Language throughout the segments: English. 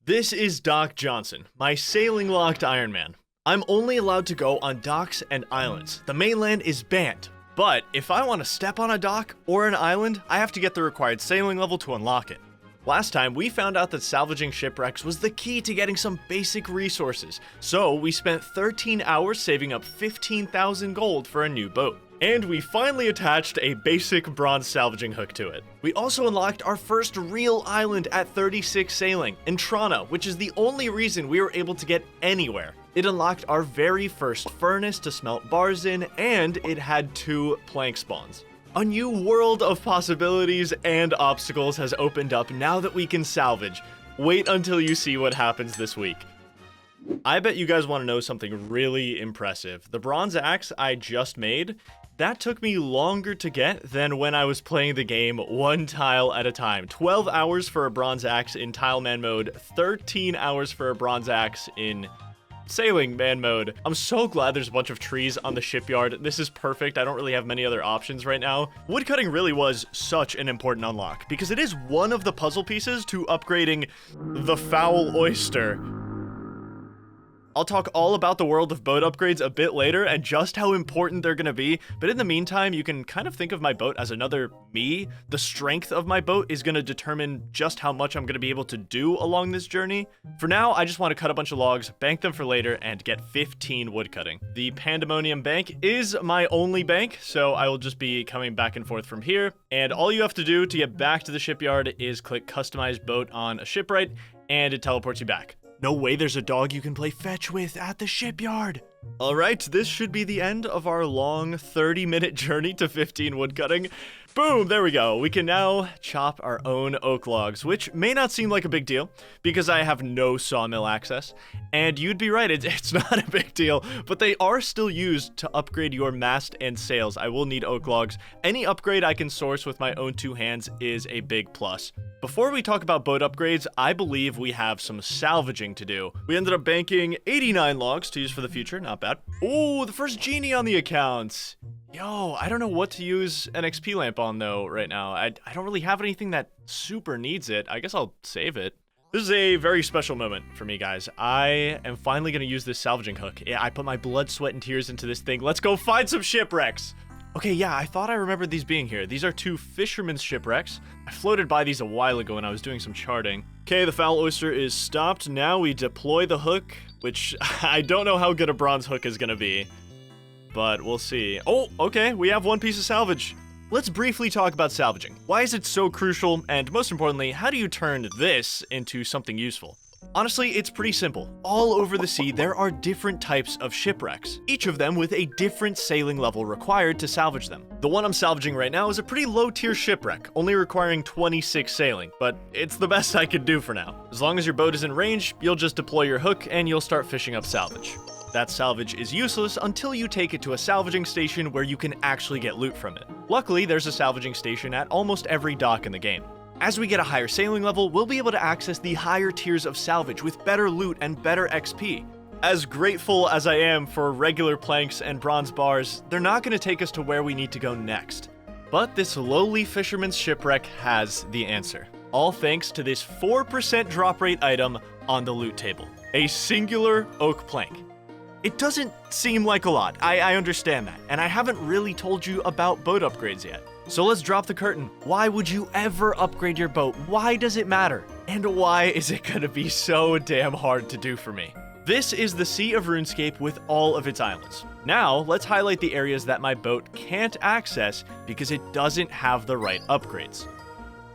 This is Doc Johnson, my sailing-locked Iron Man. I'm only allowed to go on docks and islands. The mainland is banned. But if I want to step on a dock or an island, I have to get the required sailing level to unlock it. Last time, we found out that salvaging shipwrecks was the key to getting some basic resources, so we spent 13 hours saving up 15,000 gold for a new boat. And we finally attached a basic bronze salvaging hook to it. We also unlocked our first real island at 36 sailing, Entrana, which is the only reason we were able to get anywhere. It unlocked our very first furnace to smelt bars in, and it had 2 plank spawns. A new world of possibilities and obstacles has opened up now that we can salvage. Wait until you see what happens this week. I bet you guys want to know something really impressive. The bronze axe I just made, that took me longer to get than when I was playing the game one tile at a time. 12 hours for a bronze axe in Tile Man mode, 13 hours for a bronze axe in Sailing Man mode. I'm so glad there's a bunch of trees on the shipyard. This is perfect. I don't really have many other options right now. Woodcutting really was such an important unlock because it is one of the puzzle pieces to upgrading the foul oyster. I'll talk all about the world of boat upgrades a bit later and just how important they're going to be, but in the meantime, you can kind of think of my boat as another me. The strength of my boat is going to determine just how much I'm going to be able to do along this journey. For now, I just want to cut a bunch of logs, bank them for later, and get 15 woodcutting. The Pandemonium Bank is my only bank, so I will just be coming back and forth from here, and all you have to do to get back to the shipyard is click Customize Boat on a shipwright, and it teleports you back. No way there's a dog you can play fetch with at the shipyard. Alright, this should be the end of our long 30-minute journey to 15 woodcutting. Boom, there we go. We can now chop our own oak logs, which may not seem like a big deal because I have no sawmill access. And you'd be right, it's not a big deal, but they are still used to upgrade your mast and sails. I will need oak logs. Any upgrade I can source with my own 2 hands is a big plus. Before we talk about boat upgrades, I believe we have some salvaging to do. We ended up banking 89 logs to use for the future, not bad. Oh, the first genie on the account. Yo, I don't know what to use an XP lamp on though right now. I don't really have anything that super needs it. I guess I'll save it. This is a very special moment for me, guys. I am finally going to use this salvaging hook. Yeah, I put my blood, sweat, and tears into this thing. Let's go find some shipwrecks. Okay, yeah, I thought I remembered these being here. These are 2 fishermen's shipwrecks. I floated by these a while ago when I was doing some charting. Okay, the foul oyster is stopped. Now we deploy the hook, which I don't know how good a bronze hook is going to be, but we'll see. Oh, okay, we have 1 piece of salvage. Let's briefly talk about salvaging. Why is it so crucial? And most importantly, how do you turn this into something useful? Honestly, it's pretty simple. All over the sea, there are different types of shipwrecks, each of them with a different sailing level required to salvage them. The one I'm salvaging right now is a pretty low-tier shipwreck, only requiring 26 sailing, but it's the best I could do for now. As long as your boat is in range, you'll just deploy your hook and you'll start fishing up salvage. That salvage is useless until you take it to a salvaging station where you can actually get loot from it. Luckily, there's a salvaging station at almost every dock in the game. As we get a higher sailing level, we'll be able to access the higher tiers of salvage with better loot and better XP. As grateful as I am for regular planks and bronze bars, they're not going to take us to where we need to go next. But this lowly fisherman's shipwreck has the answer. All thanks to this 4% drop rate item on the loot table. A singular oak plank. It doesn't seem like a lot, I understand that, and I haven't really told you about boat upgrades yet. So let's drop the curtain. Why would you ever upgrade your boat? Why does it matter? And why is it gonna be so damn hard to do for me? This is the Sea of RuneScape with all of its islands. Now, let's highlight the areas that my boat can't access because it doesn't have the right upgrades.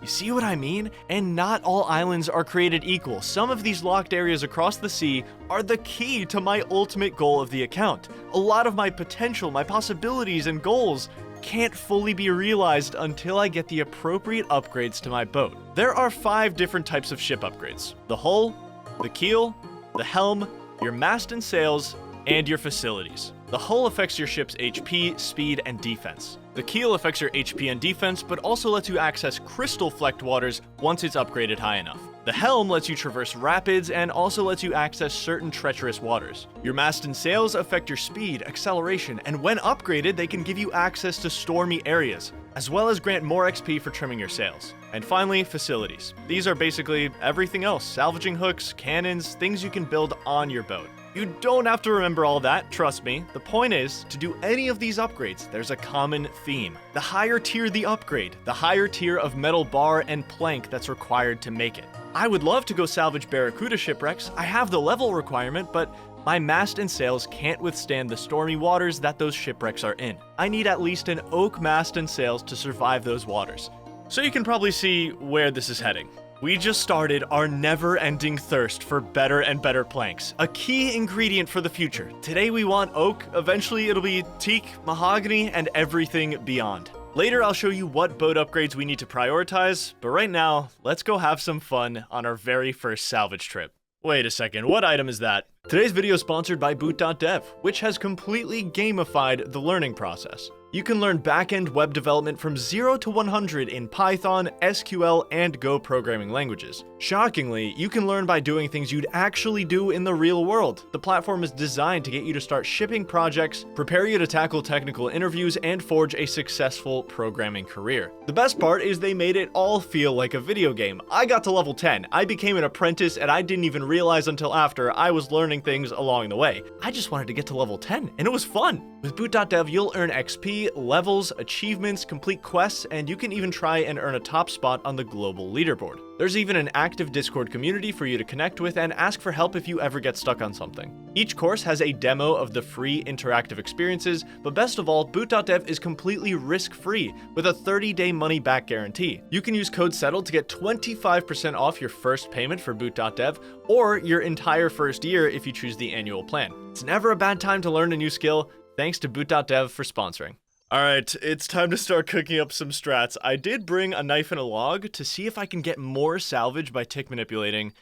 You see what I mean? And not all islands are created equal. Some of these locked areas across the sea are the key to my ultimate goal of the account. A lot of my potential, my possibilities and goals can't fully be realized until I get the appropriate upgrades to my boat. There are 5 different types of ship upgrades: the hull, the keel, the helm, your mast and sails, and your facilities. The hull affects your ship's HP, speed, and defense. The keel affects your HP and defense, but also lets you access crystal-flecked waters once it's upgraded high enough. The helm lets you traverse rapids and also lets you access certain treacherous waters. Your mast and sails affect your speed, acceleration, and when upgraded, they can give you access to stormy areas. as well as grant more XP for trimming your sails. And finally, facilities. These are basically everything else: salvaging hooks, cannons, things you can build on your boat. You don't have to remember all that, trust me. The point is, to do any of these upgrades, there's a common theme. The higher tier the upgrade, the higher tier of metal bar and plank that's required to make it. I would love to go salvage Barracuda shipwrecks. I have the level requirement, but my mast and sails can't withstand the stormy waters that those shipwrecks are in. I need at least an oak mast and sails to survive those waters. So you can probably see where this is heading. We just started our never-ending thirst for better and better planks, a key ingredient for the future. Today we want oak, eventually it'll be teak, mahogany, and everything beyond. Later I'll show you what boat upgrades we need to prioritize, but right now, let's go have some fun on our very first salvage trip. Wait a second, what item is that? Today's video is sponsored by boot.dev, which has completely gamified the learning process. You can learn back-end web development from 0 to 100 in Python, SQL, and Go programming languages. Shockingly, you can learn by doing things you'd actually do in the real world. The platform is designed to get you to start shipping projects, prepare you to tackle technical interviews, and forge a successful programming career. The best part is they made it all feel like a video game. I got to level 10, I became an apprentice, and I didn't even realize until after I was learning things along the way. I just wanted to get to level 10, and it was fun. With boot.dev, you'll earn XP, levels, achievements, complete quests, and you can even try and earn a top spot on the global leaderboard. There's even an active Discord community for you to connect with and ask for help if you ever get stuck on something. Each course has a demo of the free interactive experiences, but best of all, boot.dev is completely risk-free with a 30-day money-back guarantee. You can use code SETTLED to get 25% off your first payment for boot.dev or your entire first year if you choose the annual plan. It's never a bad time to learn a new skill. Thanks to boot.dev for sponsoring. Alright, it's time to start cooking up some strats. I did bring a knife and a log to see if I can get more salvage by tick manipulating.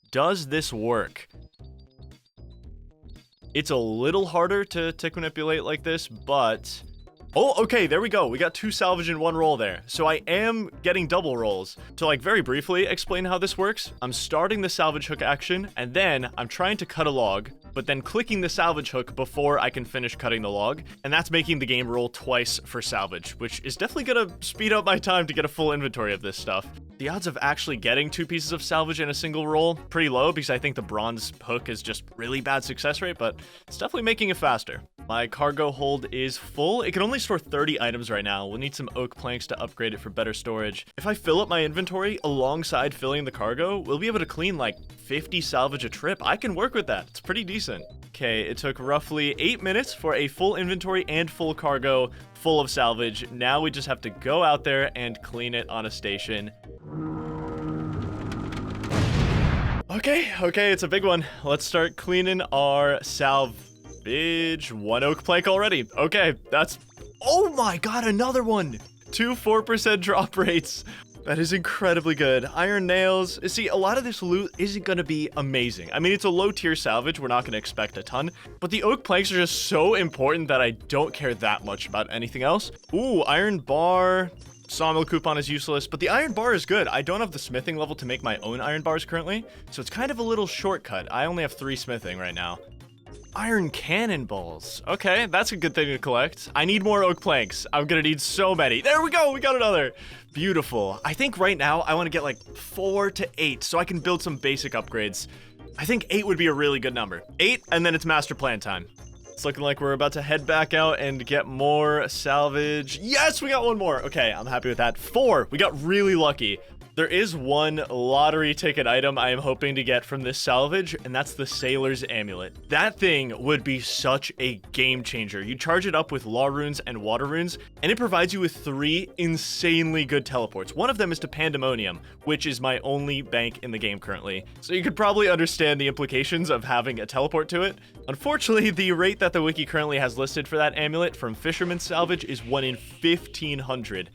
Does this work? It's a little harder to tick manipulate like this, but... Oh, okay, there we go. We got 2 salvage in 1 roll there. So I am getting double rolls. To very briefly explain how this works, I'm starting the salvage hook action, and then I'm trying to cut a log, but then clicking the salvage hook before I can finish cutting the log, and that's making the game roll twice for salvage, which is definitely gonna speed up my time to get a full inventory of this stuff. The odds of actually getting 2 pieces of salvage in a single roll, pretty low, because I think the bronze hook is just really bad success rate, but it's definitely making it faster. My cargo hold is full. It can only store 30 items right now. We'll need some oak planks to upgrade it for better storage. If I fill up my inventory alongside filling the cargo, we'll be able to clean like 50 salvage a trip. I can work with that. It's pretty decent. Okay, it took roughly 8 minutes for a full inventory and full cargo full of salvage. Now we just have to go out there and clean it on a station. Okay, it's a big one. Let's start cleaning our salvage. 1 oak plank already. Okay, that's... Oh my god, another one! 2 4% drop rates. That is incredibly good. Iron nails. See, a lot of this loot isn't going to be amazing. I mean, it's a low tier salvage. We're not going to expect a ton. But the oak planks are just so important that I don't care that much about anything else. Ooh, iron bar. Sawmill coupon is useless, but the iron bar is good. I don't have the smithing level to make my own iron bars currently, so it's kind of a little shortcut. I only have 3 smithing right now. Iron cannonballs. Okay, that's a good thing to collect. I need more oak planks. I'm gonna need so many. There we go, we got another. Beautiful. I think right now I want to get like 4 to 8 so I can build some basic upgrades. I think 8 would be a really good number. 8, and then it's master plan time. It's looking like we're about to head back out and get more salvage. Yes, we got 1 more. Okay, I'm happy with that. 4, we got really lucky. There is 1 lottery ticket item I am hoping to get from this salvage, and that's the Sailor's Amulet. That thing would be such a game changer. You charge it up with law runes and water runes, and it provides you with 3 insanely good teleports. One of them is to Pandemonium, which is my only bank in the game currently. So you could probably understand the implications of having a teleport to it. Unfortunately, the rate that the wiki currently has listed for that amulet from Fisherman's Salvage is 1 in 1500.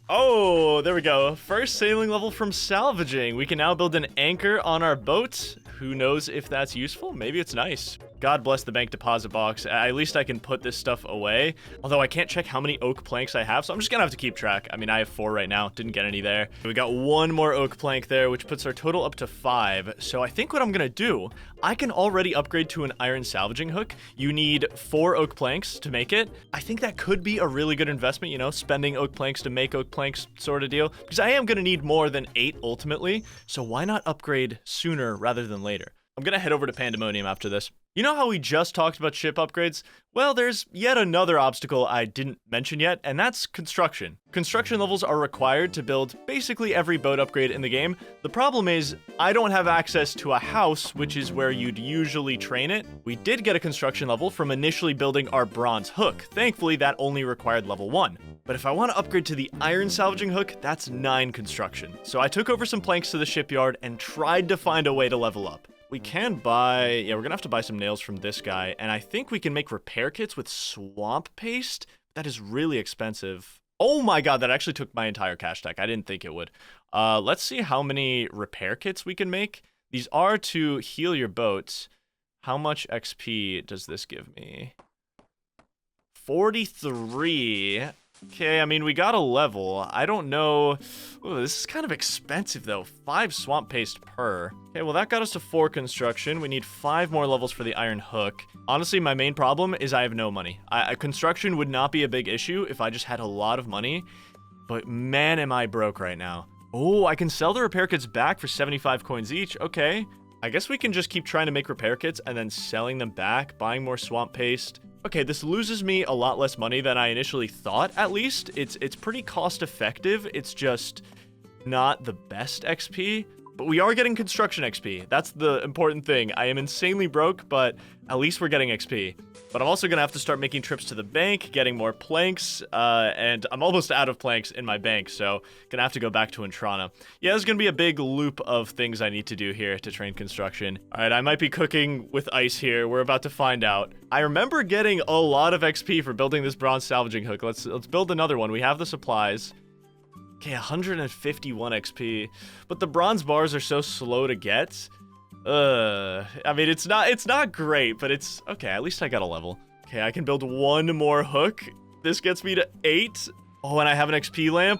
Oh, there we go. First sailing level from salvaging. We can now build an anchor on our boat. Who knows if that's useful? Maybe it's nice. God bless the bank deposit box. At least I can put this stuff away. Although I can't check how many oak planks I have, so I'm just gonna have to keep track. I mean, I have 4 right now. Didn't get any there. We got 1 more oak plank there, which puts our total up to 5. So I think what I'm gonna do, I can already upgrade to an iron salvaging hook. You need 4 oak planks to make it. I think that could be a really good investment, you know, spending oak planks to make oak planks sort of deal. Because I am gonna need more than 8 ultimately. So why not upgrade sooner rather than later? I'm gonna head over to Pandemonium after this. You know how we just talked about ship upgrades? Well, there's yet another obstacle I didn't mention yet, and that's construction. Construction levels are required to build basically every boat upgrade in the game. The problem is, I don't have access to a house, which is where you'd usually train it. We did get a construction level from initially building our bronze hook. Thankfully, that only required level 1. But if I want to upgrade to the iron salvaging hook, that's 9 construction. So I took over some planks to the shipyard and tried to find a way to level up. We can buy, yeah, we're gonna have to buy some nails from this guy, and I think we can make repair kits with swamp paste. That is really expensive. Oh my god, that actually took my entire cash stack. I didn't think it would. Let's see how many repair kits we can make. These are to heal your boats. How much XP does this give me? 43. Okay, I mean, we got a level. I don't know. Ooh, this is kind of expensive, though. 5 swamp paste per. Okay, well, that got us to 4 construction. We need 5 more levels for the iron hook. Honestly, my main problem is I have no money. Construction would not be a big issue if I just had a lot of money. But man, am I broke right now. Oh, I can sell the repair kits back for 75 coins each. Okay. I guess we can just keep trying to make repair kits and then selling them back, buying more swamp paste. Okay, this loses me a lot less money than I initially thought, at least. It's pretty cost effective. It's just not the best XP. But we are getting construction XP. That's the important thing. I am insanely broke, but at least we're getting XP. But I'm also going to have to start making trips to the bank, getting more planks, and I'm almost out of planks in my bank, so going to have to go back to Intrana. Yeah, there's going to be a big loop of things I need to do here to train construction. All right, I might be cooking with ice here. We're about to find out. I remember getting a lot of XP for building this bronze salvaging hook. Let's build another one. We have the supplies. Okay, 151 XP, but the bronze bars are so slow to get. I mean, it's not great, but it's okay. At least I got a level. Okay, I can build 1 more hook. This gets me to 8. Oh, and I have an XP lamp.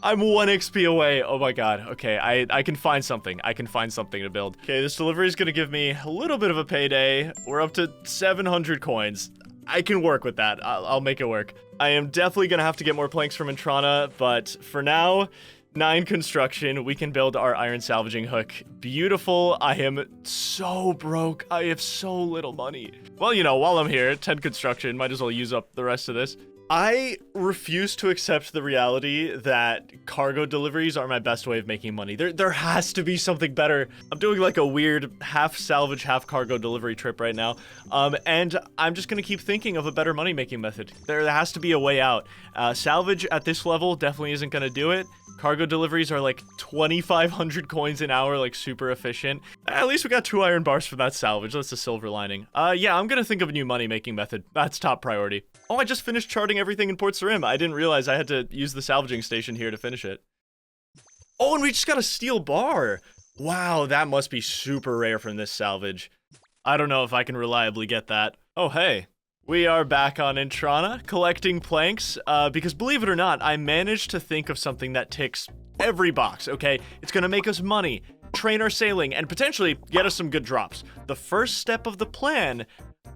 I'm 1 XP away. Oh my god. Okay, I can find something. I can find something to build. Okay, this delivery is gonna give me a little bit of a payday. We're up to 700 coins. I can work with that. I'll make it work. I am definitely gonna have to get more planks from Intrana, but for now, 9 construction. We can build our iron salvaging hook. Beautiful. I am so broke. I have so little money. Well, you know, while I'm here, 10 construction. Might as well use up the rest of this. I refuse to accept the reality that cargo deliveries are my best way of making money. There has to be something better. I'm doing like a weird half salvage, half cargo delivery trip right now. And I'm just gonna keep thinking of a better money making method. There has to be a way out. Salvage at this level definitely isn't gonna do it. Cargo deliveries are like 2,500 coins an hour, like super efficient. At least we got 2 iron bars from that salvage. That's a silver lining. Yeah, I'm gonna think of a new money making method. That's top priority. Oh, I just finished charting everything in Port Sarim. I didn't realize I had to use the salvaging station here to finish it. Oh, and we just got a steel bar. Wow, that must be super rare from this salvage. I don't know if I can reliably get that. Oh, hey. We are back on Intrana, collecting planks, because believe it or not, I managed to think of something that ticks every box, okay? It's gonna make us money, train our sailing, and potentially get us some good drops. The first step of the plan,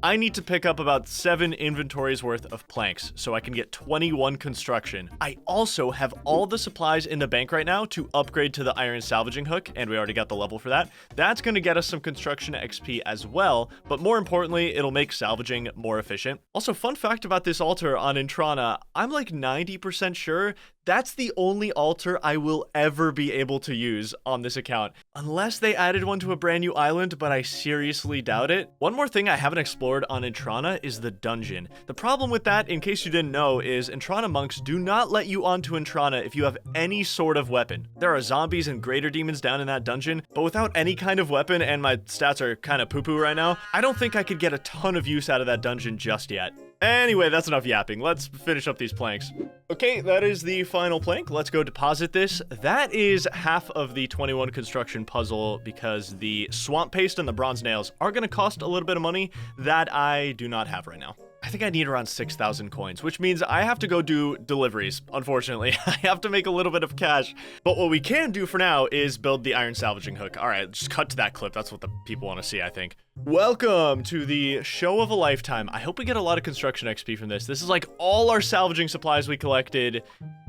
I need to pick up about 7 inventories worth of planks so I can get 21 construction. I also have all the supplies in the bank right now to upgrade to the iron salvaging hook, and we already got the level for that. That's going to get us some construction XP as well, but more importantly, it'll make salvaging more efficient. Also, fun fact about this altar on Intrana, I'm like 90% sure that's the only altar I will ever be able to use on this account. Unless they added one to a brand new island, but I seriously doubt it. One more thing I haven't explored on Intrana is the dungeon. The problem with that, in case you didn't know, is Intrana monks do not let you onto Intrana if you have any sort of weapon. There are zombies and greater demons down in that dungeon, but without any kind of weapon, and my stats are kind of poo-poo right now, I don't think I could get a ton of use out of that dungeon just yet. Anyway, that's enough yapping. Let's finish up these planks. Okay, that is the final plank. Let's go deposit this. That is half of the 21 construction puzzle because the swamp paste and the bronze nails are going to cost a little bit of money that I do not have right now. I think I need around 6,000 coins, which means I have to go do deliveries, unfortunately. I have to make a little bit of cash. But what we can do for now is build the iron salvaging hook. All right, just cut to that clip. That's what the people want to see, I think. Welcome to the show of a lifetime. I hope we get a lot of construction XP from this. This is like all our salvaging supplies we collected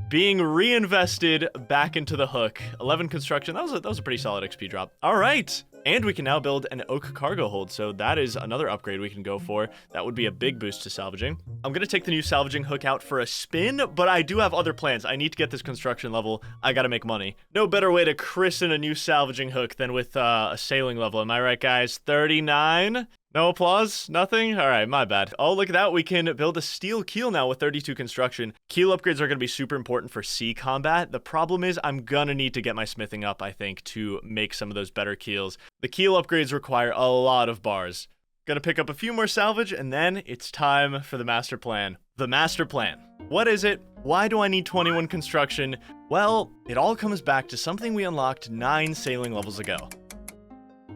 being reinvested back into the hook. 11 construction. That was a pretty solid XP drop. All right. And we can now build an oak cargo hold, so that is another upgrade we can go for. That would be a big boost to salvaging. I'm going to take the new salvaging hook out for a spin, but I do have other plans. I need to get this construction level. I got to make money. No better way to christen a new salvaging hook than with a sailing level. Am I right, guys? 39? No applause? Nothing? All right, my bad. Oh, look at that. We can build a steel keel now with 32 construction. Keel upgrades are going to be super important for sea combat. The problem is I'm going to need to get my smithing up, I think, to make some of those better keels. The keel upgrades require a lot of bars. Gonna pick up a few more salvage, and then it's time for the master plan. The master plan. What is it? Why do I need 21 construction? Well, it all comes back to something we unlocked 9 sailing levels ago.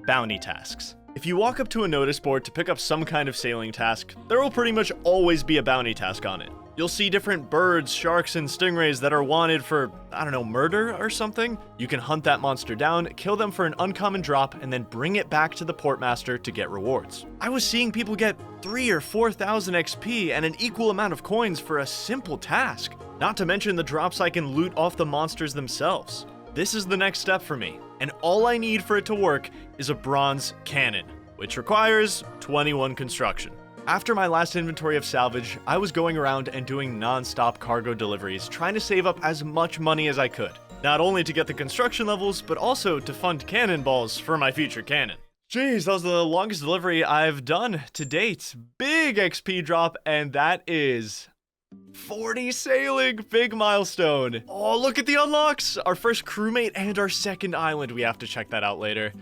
Bounty tasks. If you walk up to a notice board to pick up some kind of sailing task, there will pretty much always be a bounty task on it. You'll see different birds, sharks, and stingrays that are wanted for, I don't know, murder or something. You can hunt that monster down, kill them for an uncommon drop, and then bring it back to the portmaster to get rewards. I was seeing people get 3,000 or 4,000 XP and an equal amount of coins for a simple task. Not to mention the drops I can loot off the monsters themselves. This is the next step for me, and all I need for it to work is a bronze cannon, which requires 21 construction. After my last inventory of salvage, I was going around and doing non-stop cargo deliveries, trying to save up as much money as I could. Not only to get the construction levels, but also to fund cannonballs for my future cannon. Jeez, that was the longest delivery I've done to date. Big XP drop, and that is 40 sailing, big milestone. Oh, look at the unlocks. Our first crewmate and our second island. We have to check that out later.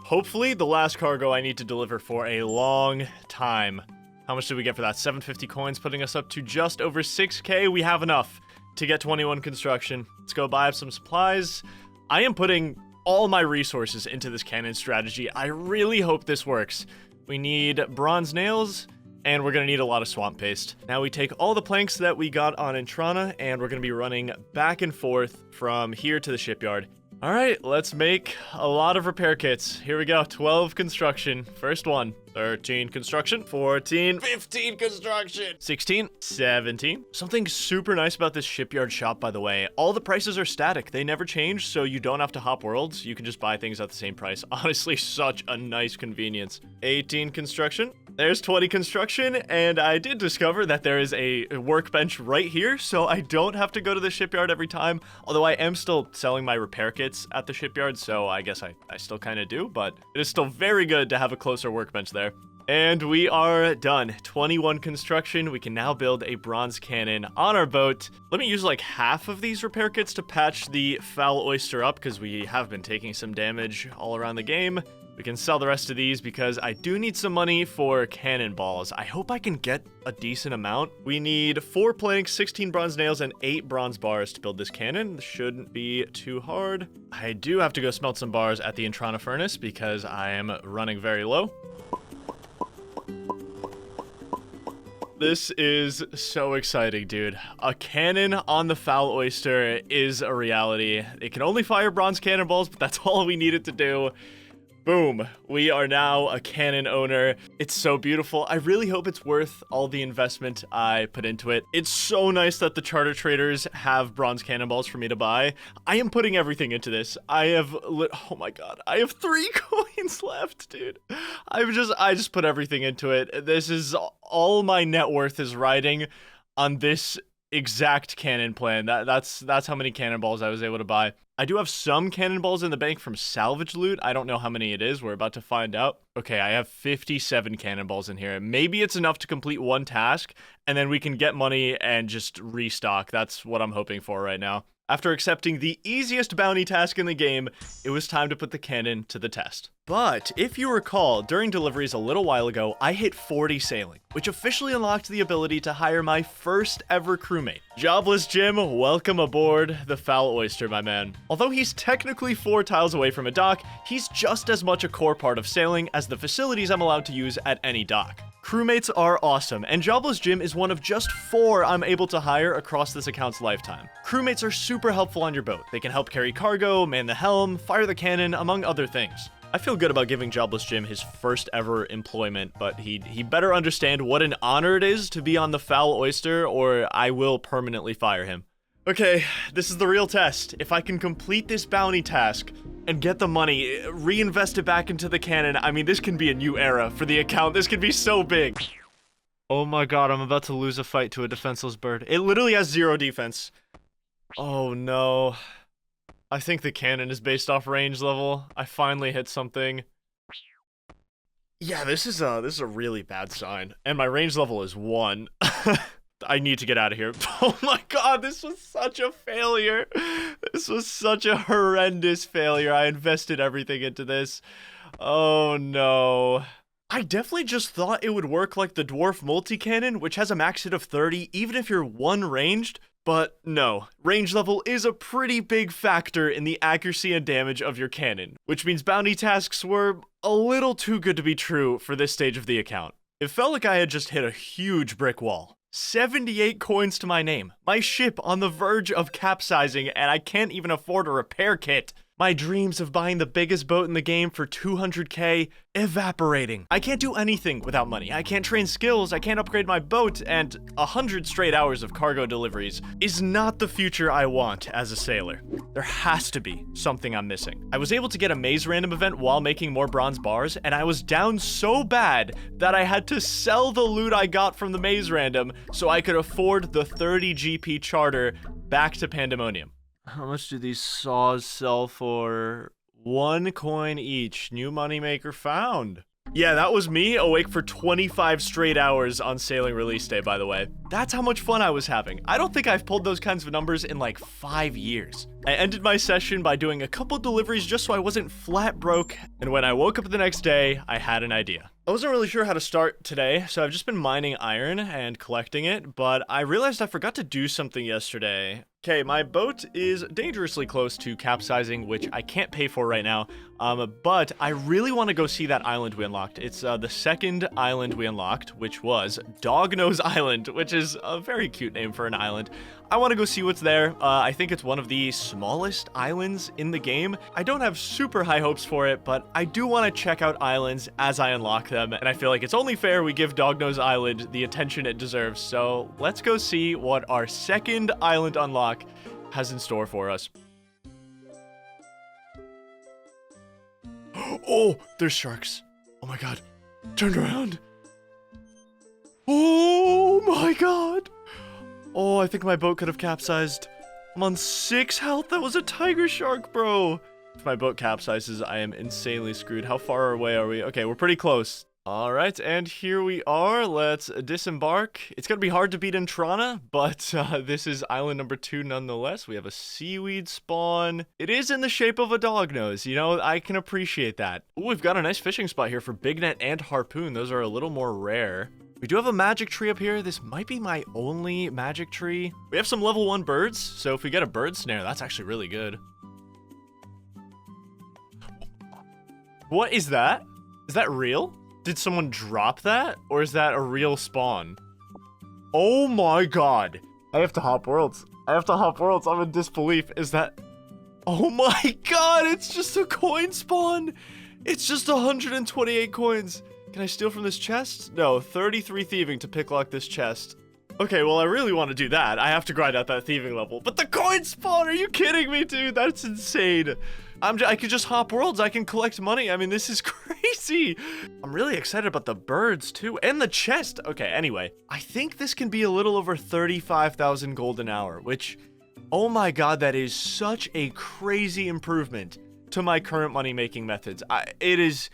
Hopefully the last cargo I need to deliver for a long time. How much did we get for that? 750 coins, putting us up to just over 6k. We have enough to get 21 construction. Let's go buy up some supplies. I am putting all my resources into this cannon strategy. I really hope this works. We need bronze nails, and we're going to need a lot of swamp paste. Now we take all the planks that we got on Intrana, and we're going to be running back and forth from here to the shipyard. All right, let's make a lot of repair kits. Here we go, 12 construction. First one, 13 construction, 14, 15 construction, 16, 17. Something super nice about this shipyard shop, by the way, all the prices are static. They never change, so you don't have to hop worlds. You can just buy things at the same price. Honestly, such a nice convenience. 18 construction. There's 20 construction, and I did discover that there is a workbench right here, so I don't have to go to the shipyard every time, although I am still selling my repair kits at the shipyard, so I guess I still kind of do, but it is still very good to have a closer workbench there. And we are done. 21 construction. We can now build a bronze cannon on our boat. Let me use like half of these repair kits to patch the foul oyster up, because we have been taking some damage all around the game. We can sell the rest of these because I do need some money for cannonballs. I hope I can get a decent amount. We need 4 planks, 16 bronze nails, and 8 bronze bars to build this cannon. This shouldn't be too hard. I do have to go smelt some bars at the Intrana furnace because I am running very low. This is so exciting, dude. A cannon on the foul oyster is a reality. It can only fire bronze cannonballs, but that's all we need it to do. Boom, we are now a cannon owner. It's so beautiful. I really hope it's worth all the investment I put into it. It's so nice that the charter traders have bronze cannonballs for me to buy. I am putting everything into this. Oh my god, I have 3 coins left, dude. I just put everything into it. This is all my net worth is riding on this exact cannon plan. That's how many cannonballs I was able to buy. I do have some cannonballs in the bank from salvage loot. I don't know how many it is. We're about to find out. Okay, I have 57 cannonballs in here. Maybe it's enough to complete one task, and then we can get money and just restock. That's what I'm hoping for right now. After accepting the easiest bounty task in the game, it was time to put the cannon to the test. But if you recall, during deliveries a little while ago, I hit 40 sailing, which officially unlocked the ability to hire my first ever crewmate. Jobless Jim, welcome aboard the Foul Oyster, my man. Although he's technically 4 tiles away from a dock, he's just as much a core part of sailing as the facilities I'm allowed to use at any dock. Crewmates are awesome, and Jobless Jim is one of just 4 I'm able to hire across this account's lifetime. Crewmates are super helpful on your boat. They can help carry cargo, man the helm, fire the cannon, among other things. I feel good about giving Jobless Jim his first ever employment, but he better understand what an honor it is to be on the Foul Oyster, or I will permanently fire him. Okay, this is the real test. If I can complete this bounty task and get the money, reinvest it back into the cannon, I mean, this can be a new era for the account. This could be so big. Oh my god, I'm about to lose a fight to a defenseless bird. It literally has 0 defense. Oh no. I think the cannon is based off range level. I finally hit something. Yeah, this is a really bad sign. And my range level is 1. I need to get out of here. Oh my god, this was such a failure. This was such a horrendous failure. I invested everything into this. Oh no. I definitely just thought it would work like the Dwarf Multi-Cannon, which has a max hit of 30, even if you're 1 ranged. But no, range level is a pretty big factor in the accuracy and damage of your cannon, which means bounty tasks were a little too good to be true for this stage of the account. It felt like I had just hit a huge brick wall. 78 coins to my name, my ship on the verge of capsizing, and I can't even afford a repair kit. My dreams of buying the biggest boat in the game for 200k evaporating. I can't do anything without money. I can't train skills, I can't upgrade my boat, and 100 straight hours of cargo deliveries is not the future I want as a sailor. There has to be something I'm missing. I was able to get a maze random event while making more bronze bars, and I was down so bad that I had to sell the loot I got from the maze random so I could afford the 30 GP charter back to Pandemonium. How much do these saws sell for? 1 coin each. New moneymaker found. Yeah, that was me awake for 25 straight hours on sailing release day, by the way. That's how much fun I was having. I don't think I've pulled those kinds of numbers in like 5 years. I ended my session by doing a couple deliveries just so I wasn't flat broke, and when I woke up the next day, I had an idea. I wasn't really sure how to start today, so I've just been mining iron and collecting it, but I realized I forgot to do something yesterday. Okay, my boat is dangerously close to capsizing, which I can't pay for right now, but I really want to go see that island we unlocked. It's the second island we unlocked, which was Dognose Island, which is a very cute name for an island. I want to go see what's there. I think it's one of the smallest islands in the game. I don't have super high hopes for it, but I do want to check out islands as I unlock them, and I feel like it's only fair we give Dognose Island the attention it deserves. So let's go see what our second island unlock has in store for us. Oh, there's sharks. Oh my god. Turn around. Oh my god. Oh, I think my boat could have capsized. I'm on 6 health. That was a tiger shark, bro. If my boat capsizes, I am insanely screwed. How far away are we? Okay, we're pretty close. All right, and here we are. Let's disembark. It's going to be hard to beat Intrana, but this is island number 2 nonetheless. We have a seaweed spawn. It is in the shape of a dog nose. You know, I can appreciate that. Ooh, we've got a nice fishing spot here for big net and harpoon. Those are a little more rare. We do have a magic tree up here. This might be my only magic tree. We have some level 1 birds, so if we get a bird snare, that's actually really good. What is that? Is that real? Did someone drop that? Or is that a real spawn? Oh my god. I have to hop worlds. I'm in disbelief. Is that... Oh my god, it's just a coin spawn. It's just 128 coins. Can I steal from this chest? No, 33 thieving to picklock this chest. Okay, well, I really want to do that. I have to grind out that thieving level. But the coin spawn, are you kidding me, dude? That's insane. I could just hop worlds. I can collect money. I mean, this is crazy. I'm really excited about the birds, too, and the chest. Okay, anyway, I think this can be a little over 35,000 gold an hour, which, oh my god, that is such a crazy improvement to my current money-making methods. It is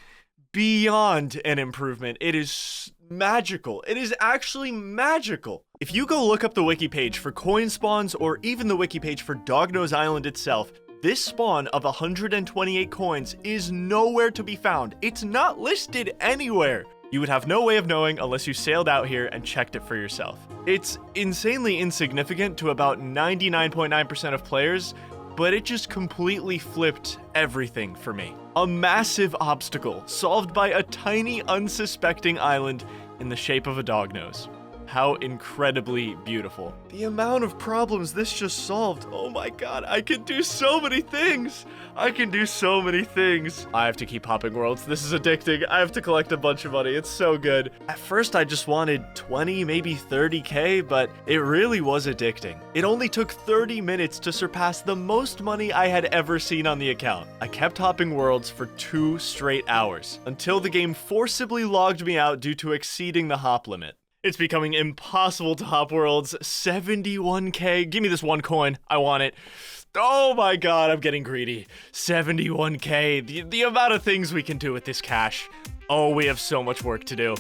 beyond an improvement. It is magical. It is actually magical. If you go look up the wiki page for coin spawns or even the wiki page for Dognose Island itself, this spawn of 128 coins is nowhere to be found. It's not listed anywhere. You would have no way of knowing unless you sailed out here and checked it for yourself. It's insanely insignificant to about 99.9% of players, but it just completely flipped everything for me. A massive obstacle solved by a tiny, unsuspecting island in the shape of a dognose. How incredibly beautiful. The amount of problems this just solved. Oh my god, I can do so many things. I can do so many things. I have to keep hopping worlds. This is addicting. I have to collect a bunch of money. It's so good. At first, I just wanted 20, maybe 30K, but it really was addicting. It only took 30 minutes to surpass the most money I had ever seen on the account. I kept hopping worlds for 2 straight hours until the game forcibly logged me out due to exceeding the hop limit. It's becoming impossible to hop worlds. 71K. Give me this 1 coin. I want it. Oh my god, I'm getting greedy. 71K. The amount of things we can do with this cash. Oh, we have so much work to do.